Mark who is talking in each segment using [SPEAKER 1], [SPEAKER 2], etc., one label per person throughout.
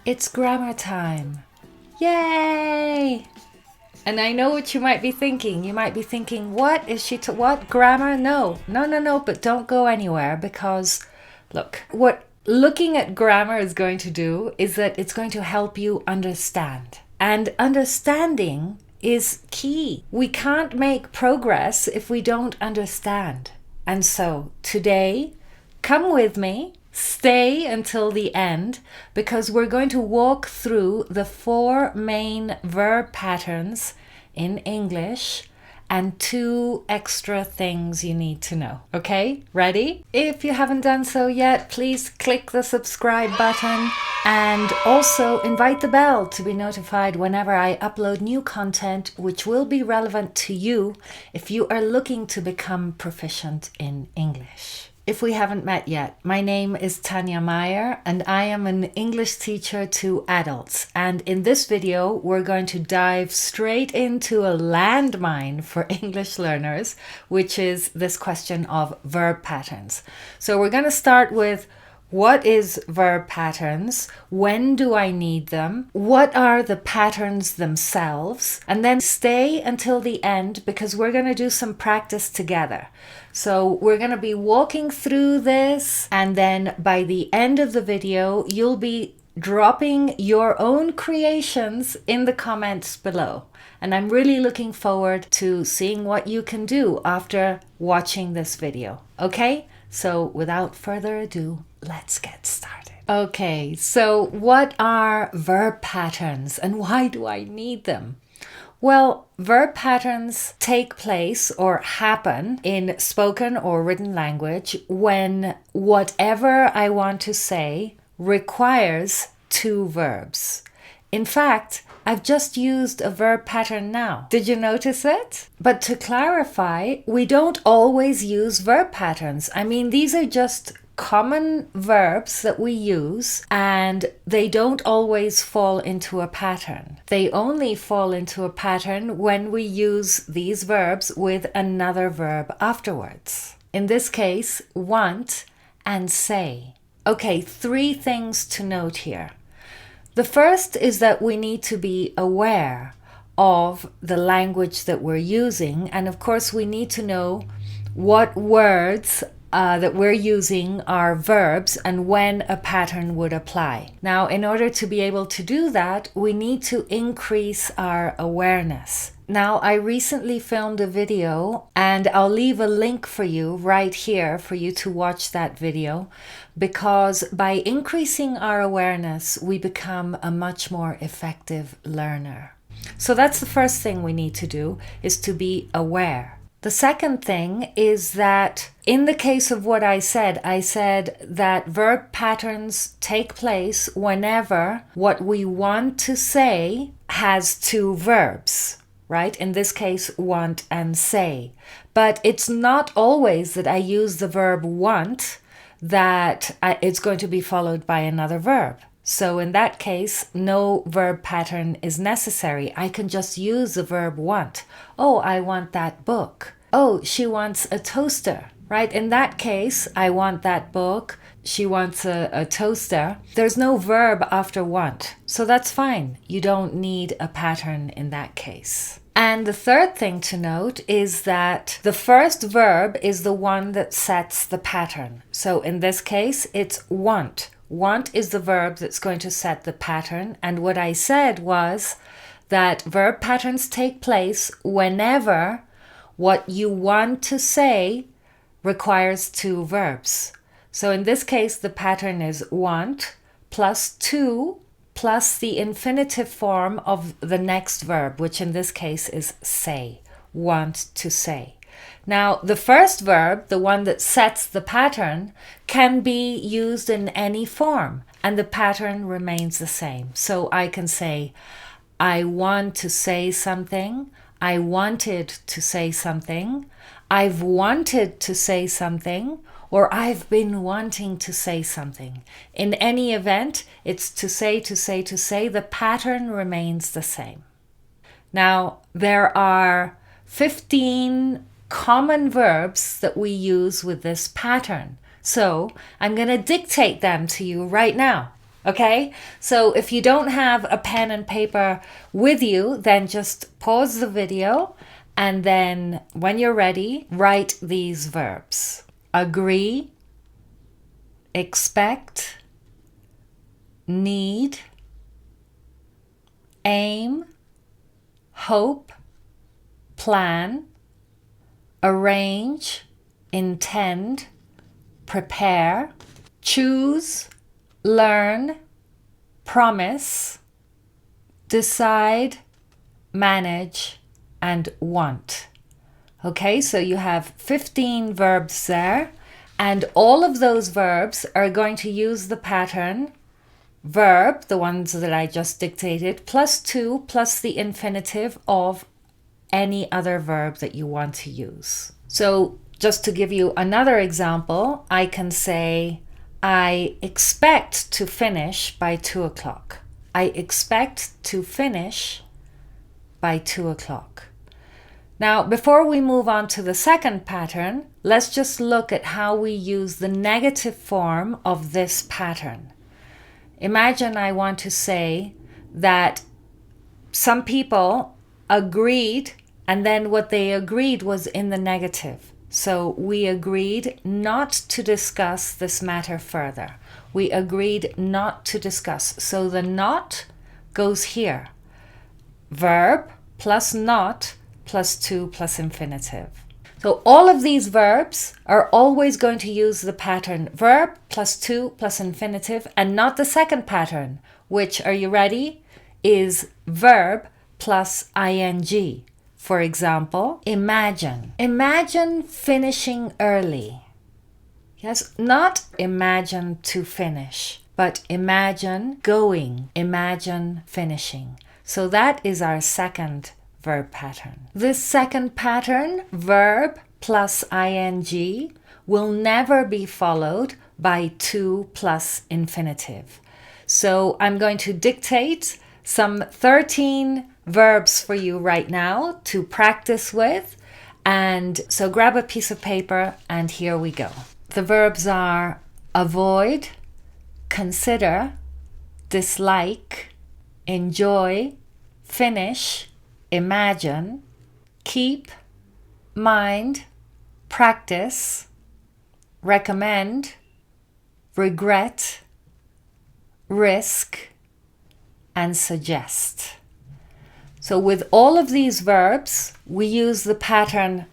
[SPEAKER 1] It's grammar time. Yay! And I know what you might be thinking. You might be thinking, what is she what? Grammar? No, but don't go anywhere because look, what looking at grammar is going to do is that it's going to help you understand. And understanding is key. We can't make progress if we don't understand. And so today, come with me, stay until the end, because we're going to walk through the 4 main verb patterns in English and 2 extra things you need to know. Okay, ready? If you haven't done so yet, please click the subscribe button and also invite the bell to be notified whenever I upload new content which will be relevant to you if you are looking to become proficient in English. If we haven't met yet, my name is Tanya Meyer and I am an English teacher to adults. And in this video, we're going to dive straight into a landmine for English learners, which is this question of verb patterns. So we're going to start with what is verb patterns? When do I need them? What are the patterns themselves? And then stay until the end because we're going to do some practice together. So we're going to be walking through this, and then by the end of the video, you'll be dropping your own creations in the comments below. And I'm really looking forward to seeing what you can do after watching this video. Okay? So without further ado, let's get started. Okay, so what are verb patterns and why do I need them? Well, verb patterns take place or happen in spoken or written language when whatever I want to say requires 2 verbs. In fact, I've just used a verb pattern now. Did you notice it? But to clarify, we don't always use verb patterns. I mean, these are just common verbs that we use, and they don't always fall into a pattern. They only fall into a pattern when we use these verbs with another verb afterwards. In this case, want and say. Okay, 3 things to note here. The first is that we need to be aware of the language that we're using, and of course we need to know what words that we're using are verbs and when a pattern would apply. Now, in order to be able to do that, we need to increase our awareness. Now, I recently filmed a video and I'll leave a link for you right here for you to watch that video, because by increasing our awareness, we become a much more effective learner. So that's the first thing we need to do, is to be aware. The second thing is that in the case of what I said that verb patterns take place whenever what we want to say has 2 verbs, right? In this case, want and say. But it's not always that I use the verb want that it's going to be followed by another verb. So in that case, no verb pattern is necessary. I can just use the verb want. Oh, I want that book. Oh, she wants a toaster, right? In that case, I want that book. She wants a toaster. There's no verb after want. So that's fine. You don't need a pattern in that case. And the third thing to note is that the first verb is the one that sets the pattern. So in this case, it's want. Want is the verb that's going to set the pattern. And what I said was that verb patterns take place whenever what you want to say requires 2 verbs. So in this case, the pattern is want plus 2 plus the infinitive form of the next verb, which in this case is say, want to say. Now, the first verb, the one that sets the pattern, can be used in any form, and the pattern remains the same. So I can say, I want to say something, I wanted to say something, I've wanted to say something, or I've been wanting to say something. In any event, it's to say, the pattern remains the same. Now, there are 15 common verbs that we use with this pattern. So I'm going to dictate them to you right now. Okay, so if you don't have a pen and paper with you, then just pause the video and then when you're ready, write these verbs. Agree, expect, need, aim, hope, plan, arrange, intend, prepare, choose, learn, promise, decide, manage, and want. Okay, so you have 15 verbs there, and all of those verbs are going to use the pattern verb, the ones that I just dictated, +2 plus the infinitive of any other verb that you want to use. So just to give you another example, I can say, I expect to finish by 2 o'clock. I expect to finish by 2 o'clock. Now, before we move on to the second pattern, let's just look at how we use the negative form of this pattern. Imagine I want to say that some people agreed, and then what they agreed was in the negative. So we agreed not to discuss this matter further. We agreed not to discuss. So the not goes here. Verb plus not plus 2 plus infinitive. So all of these verbs are always going to use the pattern verb plus 2 plus infinitive and not the second pattern, which, are you ready, is verb plus ing. For example, imagine. Imagine finishing early. Yes, not imagine to finish, but imagine going, imagine finishing. So that is our second verb pattern. This second pattern, verb plus ing, will never be followed by 2 plus infinitive. So I'm going to dictate some 13 verbs for you right now to practice with. And so grab a piece of paper and here we go. The verbs are avoid, consider, dislike, enjoy, finish, imagine, keep, mind, practice, recommend, regret, risk, and suggest. So with all of these verbs, we use the pattern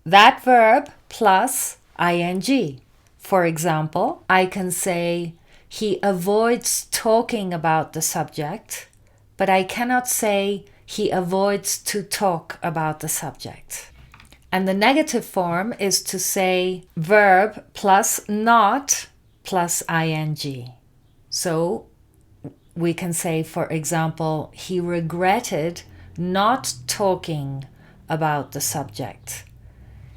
[SPEAKER 1] that verb plus ing. For example, I can say, he avoids talking about the subject, but I cannot say he avoids to talk about the subject. And the negative form is to say verb plus not plus ing. So we can say, for example, he regretted not talking about the subject.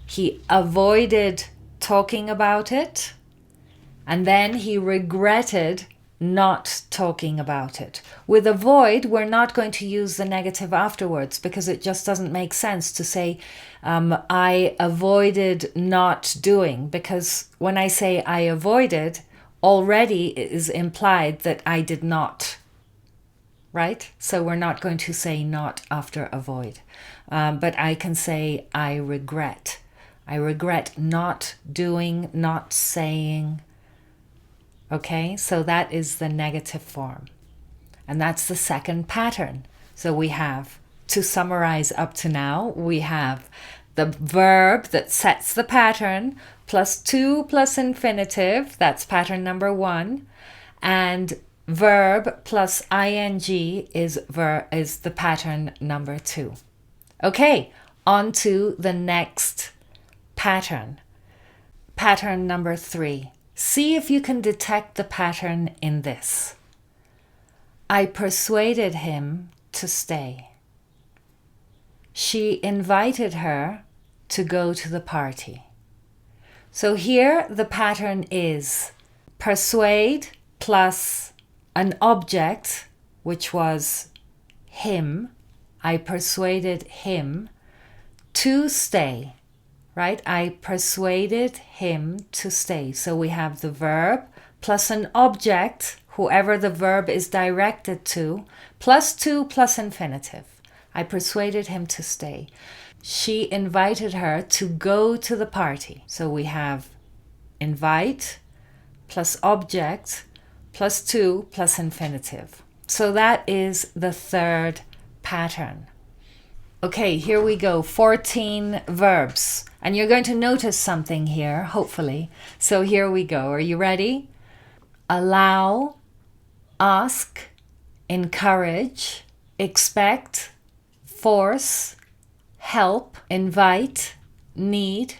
[SPEAKER 1] He avoided talking about it, and then he regretted not talking about it. With avoid, we're not going to use the negative afterwards because it just doesn't make sense to say, I avoided not doing, because when I say I avoided, already it is implied that I did not. Right? So we're not going to say not after avoid. But I can say I regret. I regret not doing, not saying. Okay, so that is the negative form. And that's the second pattern. So we have, to summarize up to now, we have the verb that sets the pattern plus 2 plus infinitive. That's pattern number 1. And verb plus ing is the pattern number 2. Okay, on to the next pattern. Pattern number 3. See if you can detect the pattern in this. I persuaded him to stay. She invited her to go to the party. So here the pattern is persuade plus an object, which was him. I persuaded him to stay, right? I persuaded him to stay. So we have the verb plus an object, whoever the verb is directed to, +to plus infinitive. I persuaded him to stay. She invited her to go to the party. So we have invite plus object +to plus infinitive. So that is the third pattern. Okay, here we go. 14 verbs. And you're going to notice something here, hopefully. So here we go. Are you ready? Allow, ask, encourage, expect, force, help, invite, need,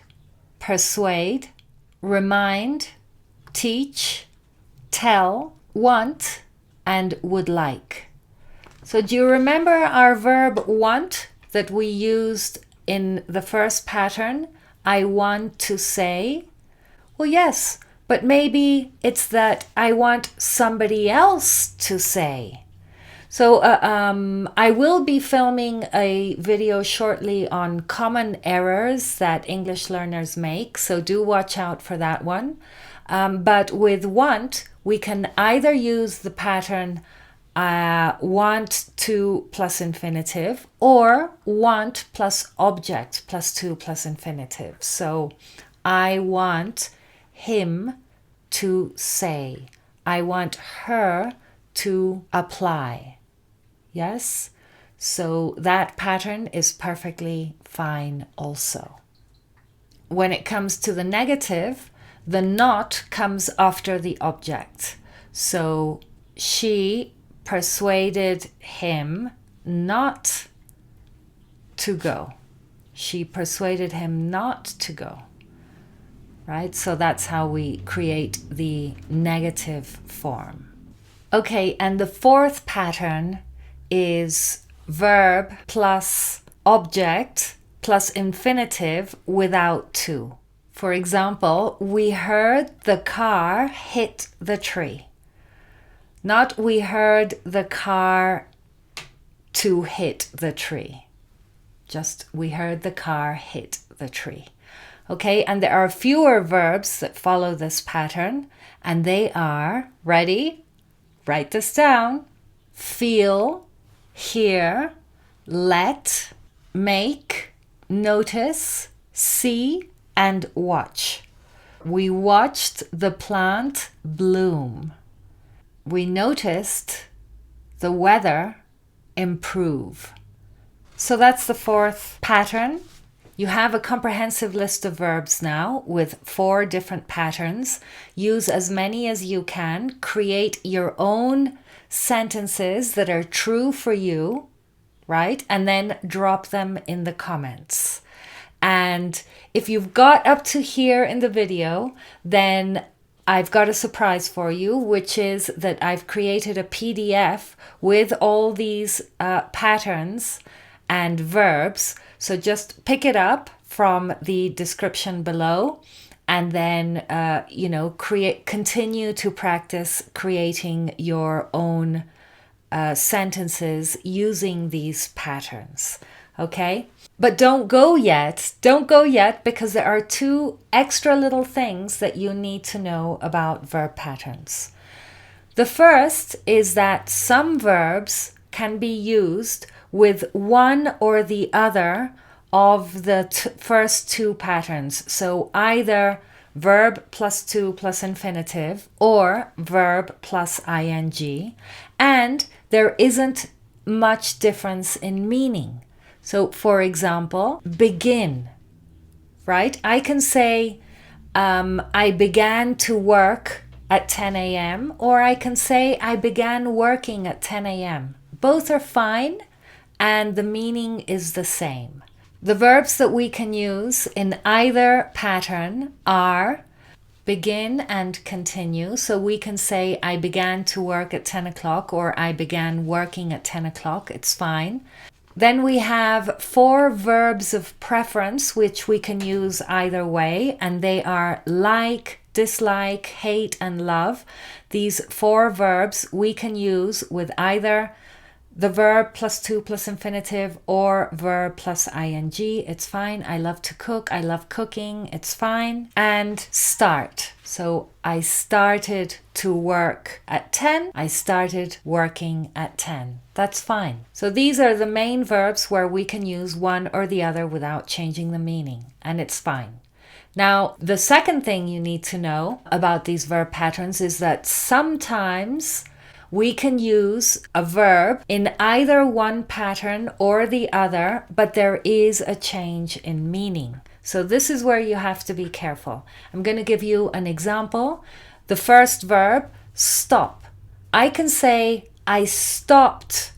[SPEAKER 1] persuade, remind, teach, tell, want, and would like. So do you remember our verb want that we used in the first pattern? I want to say. Well, yes, but maybe it's that I want somebody else to say. So I will be filming a video shortly on common errors that English learners make, so do watch out for that one. But with want, we can either use the pattern want to plus infinitive or want plus object +to plus infinitive. So I want him to say. I want her to apply. Yes? So that pattern is perfectly fine also. When it comes to the negative, the not comes after the object. So she persuaded him not to go. She persuaded him not to go. Right? So that's how we create the negative form. Okay, and the fourth pattern is verb plus object plus infinitive without to. For example, we heard the car hit the tree. Not we heard the car to hit the tree. Just we heard the car hit the tree. Okay, and there are fewer verbs that follow this pattern, and they are, ready? Write this down. Feel, hear, let, make, notice, see, and watch. We watched the plant bloom. We noticed the weather improve. So that's the fourth pattern. You have a comprehensive list of verbs now with 4 different patterns. Use as many as you can. Create your own sentences that are true for you, right? And then drop them in the comments. And if you've got up to here in the video, then I've got a surprise for you, which is that I've created a PDF with all these patterns and verbs. So just pick it up from the description below and then, continue to practice creating your own sentences using these patterns. Okay? But don't go yet. Don't go yet because there are 2 extra little things that you need to know about verb patterns. The first is that some verbs can be used with one or the other of the first 2 patterns. So either verb +to plus infinitive or verb plus ing. And there isn't much difference in meaning. So for example, begin, right? I can say, I began to work at 10 a.m. or I can say I began working at 10 a.m. Both are fine and the meaning is the same. The verbs that we can use in either pattern are begin and continue. So we can say I began to work at 10 o'clock or I began working at 10 o'clock. It's fine. Then we have 4 verbs of preference, which we can use either way, and they are like, dislike, hate, and love. These 4 verbs we can use with either the verb plus to plus infinitive or verb plus ing. It's fine. I love to cook. I love cooking. It's fine. And start. So I started to work at 10. I started working at 10. That's fine. So these are the main verbs where we can use one or the other without changing the meaning. And it's fine. Now, the second thing you need to know about these verb patterns is that sometimes we can use a verb in either one pattern or the other, but there is a change in meaning. So this is where you have to be careful. I'm going to give you an example. The first verb, stop. I can say, I stopped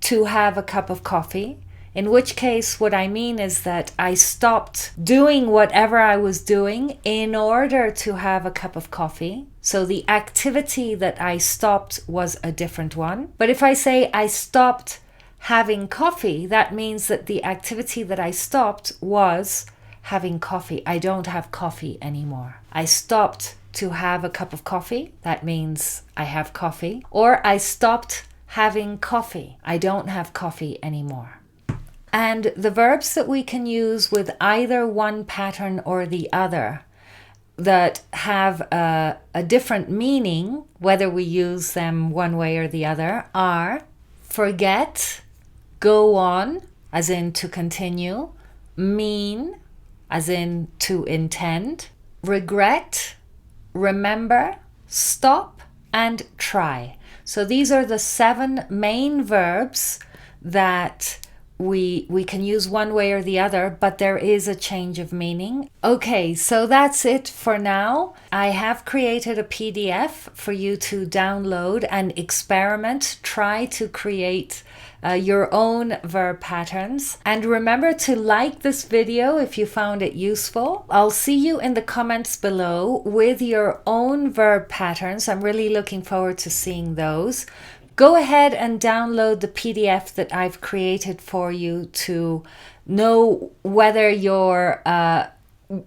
[SPEAKER 1] to have a cup of coffee. In which case, what I mean is that I stopped doing whatever I was doing in order to have a cup of coffee. So the activity that I stopped was a different one. But if I say I stopped having coffee, that means that the activity that I stopped was having coffee. I don't have coffee anymore. I stopped to have a cup of coffee. That means I have coffee. Or I stopped having coffee. I don't have coffee anymore. And the verbs that we can use with either one pattern or the other that have a different meaning, whether we use them one way or the other, are forget, go on, as in to continue, mean, as in to intend, regret, remember, stop, and try. So these are the 7 main verbs that we can use one way or the other, but there is a change of meaning. Okay, so that's it for now. I have created a PDF for you to download and experiment. Try to create your own verb patterns. And remember to like this video if you found it useful. I'll see you in the comments below with your own verb patterns. I'm really looking forward to seeing those. Go ahead and download the PDF that I've created for you to know whether your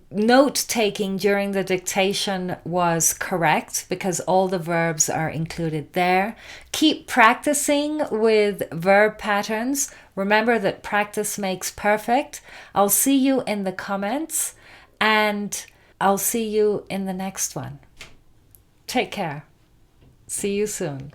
[SPEAKER 1] note-taking during the dictation was correct, because all the verbs are included there. Keep practicing with verb patterns. Remember that practice makes perfect. I'll see you in the comments, and I'll see you in the next one. Take care. See you soon.